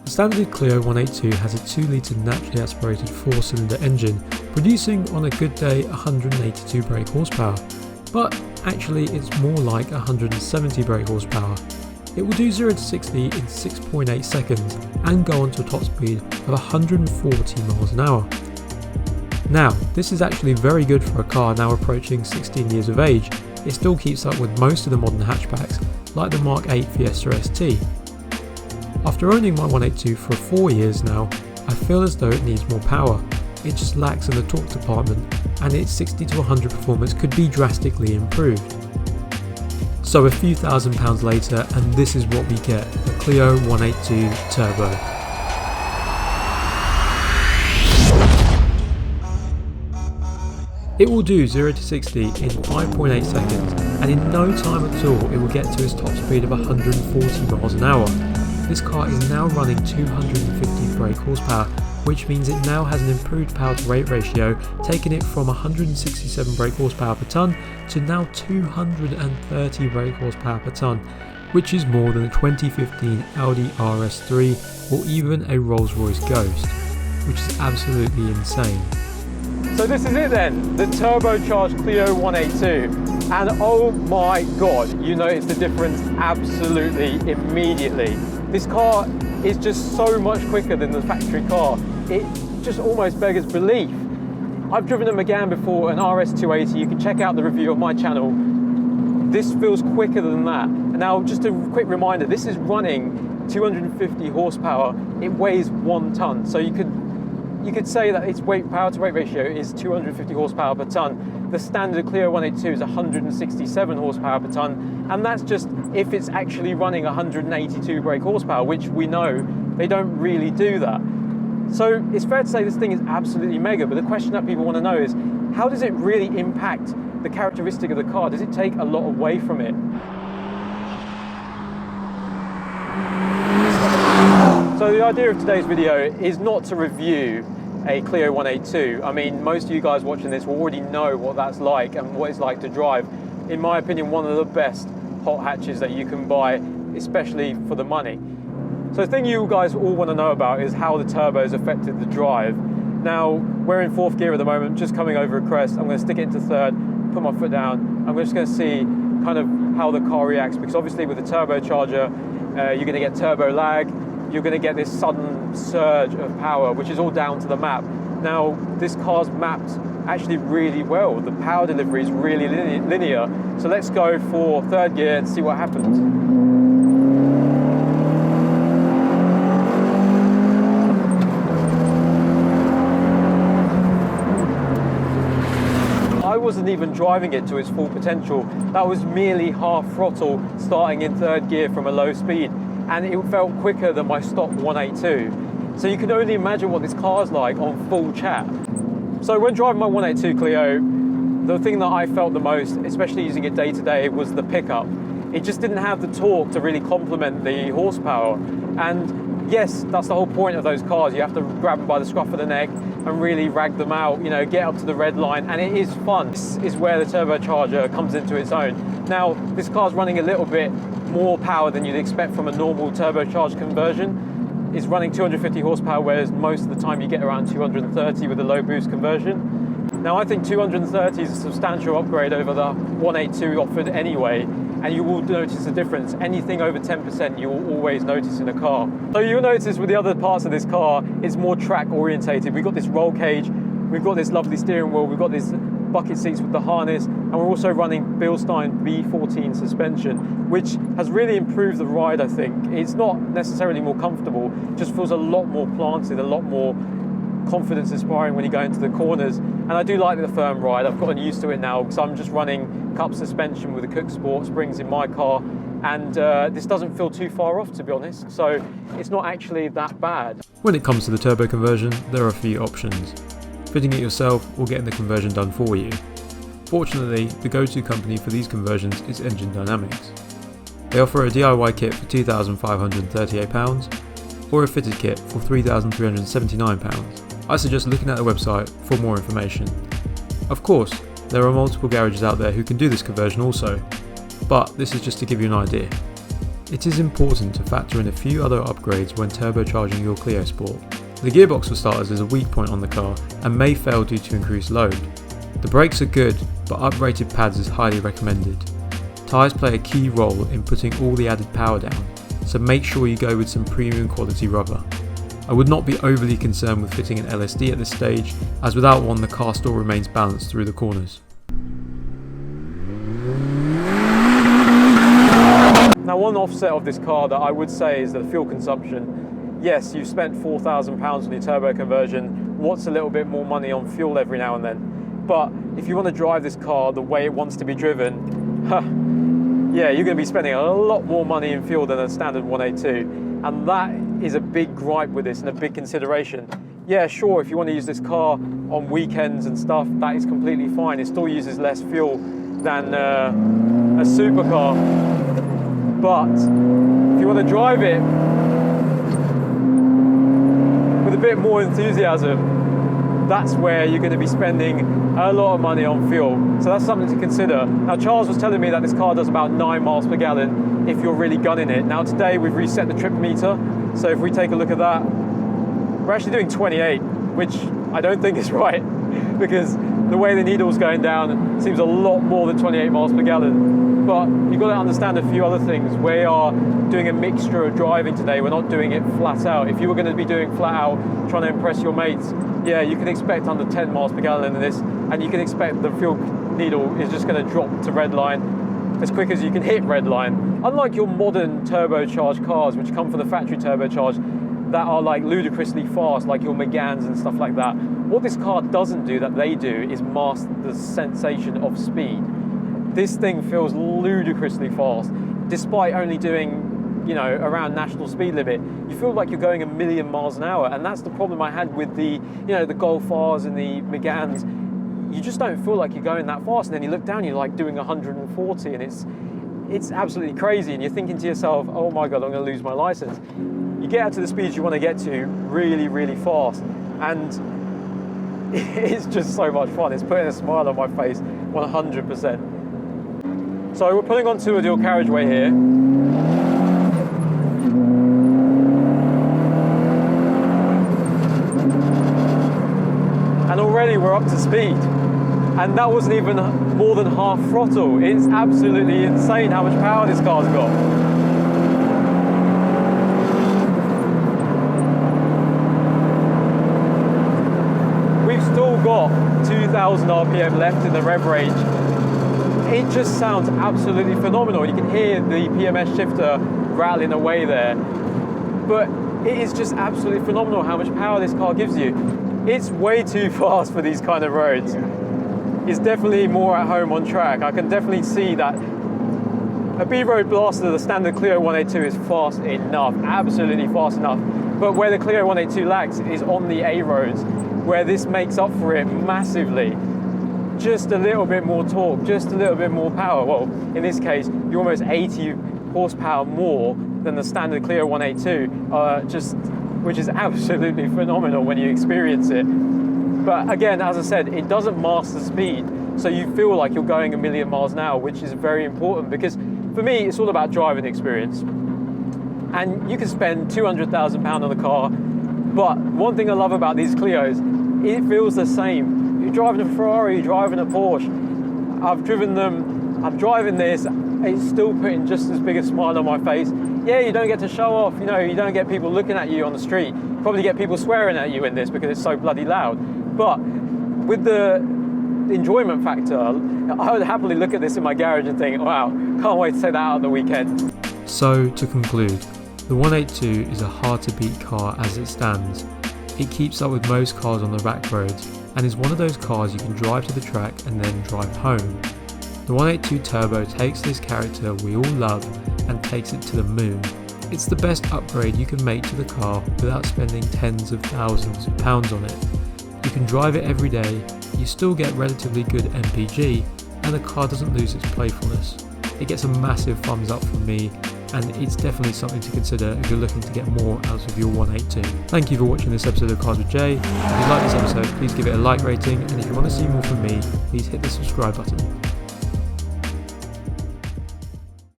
The standard Clio 182 has a 2 litre naturally aspirated 4-cylinder engine, producing on a good day 182 brake horsepower, but actually it's more like 170 brake horsepower. It will do 0 to 60 in 6.8 seconds and go on to a top speed of 140 miles an hour. Now, this is actually very good for a car now approaching 16 years of age. It still keeps up with most of the modern hatchbacks, like the Mark 8 Fiesta ST. After owning my 182 for 4 years now, I feel as though it needs more power. It just lacks in the torque department, and its 60 to 100 performance could be drastically improved. So a few £1,000s later, and this is what we get, the Clio 182 Turbo. It will do 0 to 60 in 5.8 seconds, and in no time at all it will get to its top speed of 140 miles an hour. This car is now running 250 brake horsepower, which means it now has an improved power to weight ratio, taking it from 167 brake horsepower per tonne to now 230 brake horsepower per tonne, which is more than a 2015 Audi RS3 or even a Rolls-Royce Ghost, which is absolutely insane. So this is it then, the turbocharged Clio 182, and oh my god, you notice the difference absolutely immediately. This car is just so much quicker than the factory car, it just almost beggars belief. I've driven a Megane before, an RS280, you can check out the review on my channel. This feels quicker than that. And now just a quick reminder, this is running 250 horsepower, it weighs 1 tonne, so you could say that its power to weight ratio is 250 horsepower per tonne. The standard Clio 182 is 167 horsepower per tonne, and that's just if it's actually running 182 brake horsepower, which we know they don't really do that. So it's fair to say this thing is absolutely mega, but the question that people want to know is, how does it really impact the characteristic of the car? Does it take a lot away from it? So the idea of today's video is not to review a Clio 182. I mean, most of you guys watching this will already know what that's like and what it's like to drive. In my opinion, one of the best hot hatches that you can buy, especially for the money. So the thing you guys all want to know about is how the turbos affected the drive. Now, we're in 4th gear at the moment, just coming over a crest. I'm going to stick it into 3rd, put my foot down. I'm just going to see kind of how the car reacts, because obviously with the turbocharger, you're going to get turbo lag. You're going to get this sudden surge of power, which is all down to the map. Now, this car's mapped actually really well. The power delivery is really linear. So let's go for 3rd gear and see what happens. I wasn't even driving it to its full potential. That was merely half throttle, starting in 3rd gear from a low speed. And it felt quicker than my stock 182. So you can only imagine what this car's like on full chat. So when driving my 182 Clio, the thing that I felt the most, especially using it day to day, was the pickup. It just didn't have the torque to really complement the horsepower. And yes, that's the whole point of those cars. You have to grab them by the scruff of the neck and really rag them out, you know, get up to the red line, and it is fun. This is where the turbocharger comes into its own. Now, this car's running a little bit more power than you'd expect from a normal turbocharged conversion. It's running 250 horsepower, whereas most of the time you get around 230 with a low boost conversion. Now, I think 230 is a substantial upgrade over the 182 offered anyway, and you will notice a difference. Anything over 10% you will always notice in a car. So you'll notice with the other parts of this car, it's more track orientated. We've got this roll cage, we've got this lovely steering wheel, we've got this bucket seats with the harness, and we're also running Bilstein B14 suspension, which has really improved the ride, I think. It's not necessarily more comfortable, it just feels a lot more planted, a lot more confidence inspiring when you go into the corners. And I do like the firm ride. I've gotten used to it now because I'm just running cup suspension with the Cook Sport springs in my car, and this doesn't feel too far off, to be honest, so it's not actually that bad. When it comes to the turbo conversion, there are a few options. Fitting it yourself or getting the conversion done for you. Fortunately, the go-to company for these conversions is Engine Dynamics. They offer a DIY kit for £2,538 or a fitted kit for £3,379. I suggest looking at the website for more information. Of course, there are multiple garages out there who can do this conversion also, but this is just to give you an idea. It is important to factor in a few other upgrades when turbocharging your Clio Sport. The gearbox for starters is a weak point on the car and may fail due to increased load. The brakes are good, but uprated pads is highly recommended. Tyres play a key role in putting all the added power down, so make sure you go with some premium quality rubber. I would not be overly concerned with fitting an LSD at this stage, as without one the car still remains balanced through the corners. Now, one offset of this car that I would say is the fuel consumption. Yes, you've spent £4,000 on your turbo conversion. What's a little bit more money on fuel every now and then? But if you want to drive this car the way it wants to be driven, yeah, you're going to be spending a lot more money in fuel than a standard 182. And that is a big gripe with this and a big consideration. Yeah, sure, if you want to use this car on weekends and stuff, that is completely fine. It still uses less fuel than a supercar. But if you want to drive it with a bit more enthusiasm, that's where you're going to be spending a lot of money on fuel. So that's something to consider. Now, Charles was telling me that this car does about 9 miles per gallon if you're really gunning it. Now, today we've reset the trip meter. So if we take a look at that, we're actually doing 28, which I don't think is right because the way the needle's going down seems a lot more than 28 miles per gallon. But you've got to understand a few other things. We are doing a mixture of driving today. We're not doing it flat out. If you were going to be doing flat out, trying to impress your mates, yeah, you can expect under 10 miles per gallon in this, and you can expect the fuel needle is just going to drop to red line as quick as you can hit red line. Unlike your modern turbocharged cars, which come from the factory turbocharged, that are like ludicrously fast, like your Meganes and stuff like that. What this car doesn't do that they do is mask the sensation of speed. This thing feels ludicrously fast, despite only doing, you know, around national speed limit. You feel like you're going 1,000,000 miles an hour, and that's the problem I had with the, you know, the Golf Rs and the Meganes. You just don't feel like you're going that fast, and then you look down, you're like doing 140, and it's absolutely crazy, and you're thinking to yourself, oh my God, I'm going to lose my license. You get out to the speeds you want to get to really, really fast, and it's just so much fun. It's putting a smile on my face 100%. So we're pulling onto a dual carriageway here. And already we're up to speed. And that wasn't even more than half throttle. It's absolutely insane how much power this car's got. We've still got 2,000 RPM left in the rev range. It just sounds absolutely phenomenal. You can hear the PMS shifter rattling away there. But it is just absolutely phenomenal how much power this car gives you. It's way too fast for these kind of roads. It's definitely more at home on track. I can definitely see that a B-road blaster, the standard Clio 182, is fast enough, absolutely fast enough. But where the Clio 182 lacks is on the A roads, where this makes up for it massively. Just a little bit more torque, just a little bit more power. Well, in this case, you're almost 80 horsepower more than the standard Clio 182, which is absolutely phenomenal when you experience it. But again, as I said, it doesn't mask the speed, so you feel like you're going 1,000,000 miles an hour, which is very important because for me, it's all about driving experience. And you can spend £200,000 on the car, but one thing I love about these Clios, it feels the same. You're driving a Ferrari, you're driving a Porsche. I've driven them, I'm driving this, it's still putting just as big a smile on my face. Yeah, you don't get to show off, you know, you don't get people looking at you on the street. You probably get people swearing at you in this because it's so bloody loud. But with the enjoyment factor, I would happily look at this in my garage and think, wow, can't wait to take that out on the weekend. So to conclude, the 182 is a hard to beat car as it stands. It keeps up with most cars on the back roads and is one of those cars you can drive to the track and then drive home. The 182 Turbo takes this character we all love and takes it to the moon. It's the best upgrade you can make to the car without spending tens of thousands of pounds on it. You can drive it every day, you still get relatively good MPG, and the car doesn't lose its playfulness. It gets a massive thumbs up from me, and it's definitely something to consider if you're looking to get more out of your 182. Thank you for watching this episode of Cars with Jay. If you like this episode, please give it a like rating, and if you want to see more from me, please hit the subscribe button.